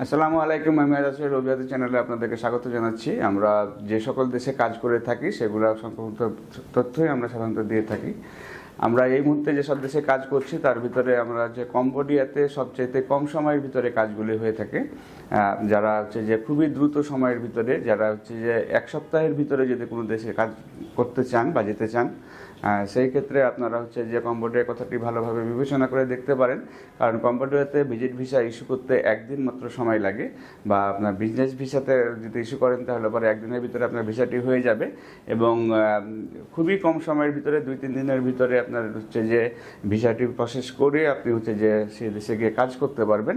আসসালামু আলাইকুম। আমি আজ রবিবাদী চ্যানেলে আপনাদেরকে স্বাগত জানাচ্ছি। আমরা যে সকল দেশে কাজ করে থাকি সেগুলো সংক্রান্ত তথ্যই আমরা সাধারণত দিয়ে থাকি। আমরা এই মুহূর্তে যেসব দেশে কাজ করছি তার ভিতরে আমরা যে কম্বোডিয়াতে সবচাইতে কম সময়ের ভিতরে কাজগুলি হয়ে থাকে। যারা হচ্ছে যে খুবই দ্রুত সময়ের ভিতরে, যারা হচ্ছে যে এক সপ্তাহের ভিতরে যদি কোনো দেশে কাজ করতে চান বা যেতে চান, সেই ক্ষেত্রে আপনারা হচ্ছে যে কম্বোডিয়ার কথাটি ভালোভাবে বিবেচনা করে দেখতে পারেন। কারণ কম্বোডিয়াতে ভিজিট ভিসা ইস্যু করতে একদিন মাত্র সময় লাগে, বা আপনার বিজনেস ভিসাতে যদি ইস্যু করেন তাহলে পরে একদিনের ভিতরে আপনার ভিসাটি হয়ে যাবে, এবং খুবই কম সময়ের ভিতরে 2-3 দিনের ভিতরে আপনার হচ্ছে যে ভিসাটি প্রসেস করে আপনি হচ্ছে যে সেই দেশে গিয়ে কাজ করতে পারবেন।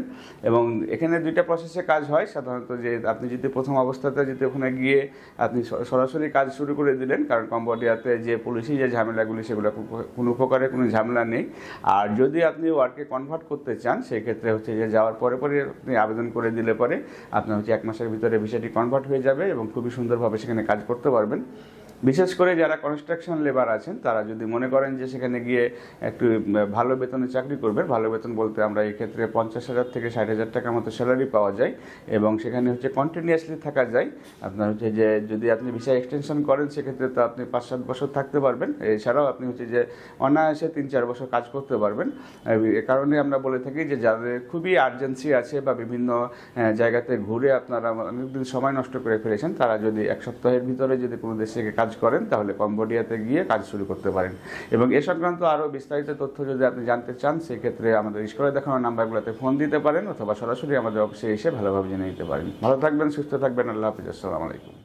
এবং এখানে দুইটা প্রসেসে কাজ হয় সাধারণত। যে আপনি যদি প্রথম অবস্থাতে যদি ওখানে গিয়ে আপনি সরাসরি কাজ শুরু করে দিলেন, কারণ কম্বোডিয়াতে যে পুলিশি যে ঝামেলাগুলি সেগুলো কোনো প্রকারের কোনো ঝামেলা নেই। আর যদি আপনি ওয়ার্কে কনভার্ট করতে চান সেই ক্ষেত্রে হচ্ছে যে যাওয়ার পরে পরে আপনি আবেদন করে দিলে পরে আপনার হচ্ছে 1 মাসের ভিতরে ভিসাটি কনভার্ট হয়ে যাবে এবং খুবই সুন্দরভাবে সেখানে কাজ করতে পারবেন। বিশেষ করে যারা কনস্ট্রাকশন লেবার আছেন তারা যদি মনে করেন যে সেখানে গিয়ে একটু ভালো বেতনে চাকরি করবেন, ভালো বেতন বলতে আমরা এই ক্ষেত্রে 50,000 থেকে 60,000 টাকার মতো স্যালারি পাওয়া যায় এবং সেখানে হচ্ছে কন্টিনিউয়াসলি থাকা যায়। আপনার হচ্ছে যে যদি আপনি ভিসা এক্সটেনশন করেন সেক্ষেত্রে তো আপনি 5-7 বছর থাকতে পারবেন। এছাড়াও আপনি হচ্ছে যে অনায়াসে 3-4 বছর কাজ করতে পারবেন। এ কারণে আমরা বলে থাকি যে যাদের খুবই আর্জেন্সি আছে বা বিভিন্ন জায়গাতে ঘুরে আপনারা অনেকদিন সময় নষ্ট করে ফেলেছেন, তারা যদি 1 সপ্তাহের ভিতরে যদি কোনো দেশে কাজ করেন তাহলে কম্বোডিয়াতে গিয়ে কাজ শুরু করতে পারেন। এবং এ সংক্রান্ত আরও বিস্তারিত তথ্য যদি আপনি জানতে চান সেক্ষেত্রে আমাদের স্ক্রিনে দেখানো নাম্বারগুলোতে ফোন দিতে পারেন অথবা সরাসরি আমাদের অফিসে এসে ভালোভাবে জেনে নিতে পারেন। ভালো থাকবেন, সুস্থ থাকবেন। আল্লাহ হাফিজ। আসসালামু আলাইকুম।